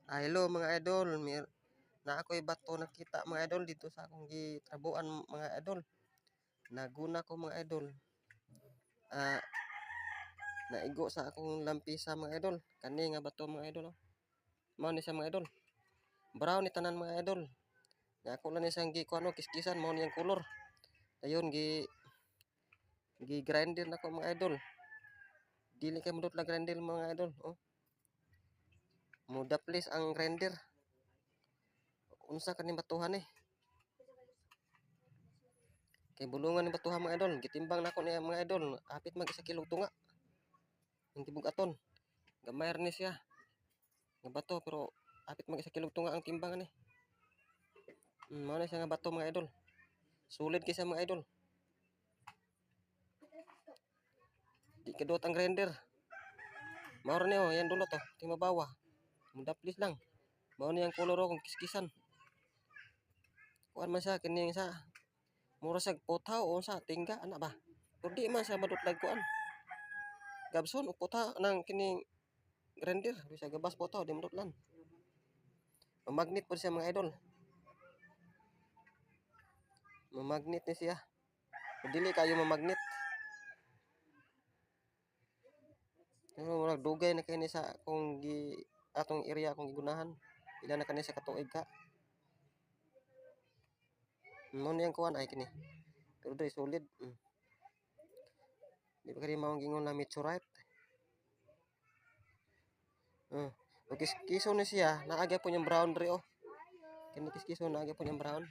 Hello mga idol, na ako'y bato nakita mga idol dito sa akong gitrabuan mga idol. Naguna ko mga idol. Naigo sa akong lampisa mga idol. Kani nga bato mga idol. Mao ni siya mga idol. Brown ni tanan mga idol. Nga ako lang ni siyang kiskisan mao niyang color. Ayun gi grinder nako mga idol. Dili kay mudot la grinder mga idol. Oh. Mudaplis ang grinder. Unsa kani batuhan eh? Kay bulungan ni batuhan mga idol. Gitimbang nako niya mga idol. Apit mag 1 kilo tunga. Ang tibok aton. Gamay ni siya. Nga bato pero apit mag 1 kilo tunga ang timbangan ni. Mao na siya nga bato mga idol. Sulit kay siya mga idol. Di kadot ang grinder. Mao ra niyo, yan dulot to. Ting mabawa. Mudaplis lang. Mao ni ang kolor kong kiskisan. Kuan man siya kining sa mura sa potaw o sa tingga ana ba. Pero di man siya madutlag kuan. Gabson o pota nang kining grinder bisa gabas potaw di madutlan. Magnet po siya mga idol. Mamagnet ni siya. Dili kayo mamagnet. Pero murag dugay na kay ni sa atong area akong gigunahan. Ila na kani sa katuig ka. Mo niyang kuan ay kini. Pero dai solid. Di ba kani mao gingon na meteorite? Okay, kiso ni siya, naagya po niyang brown dre oh. Kini kiskiso naagya po niyang brown.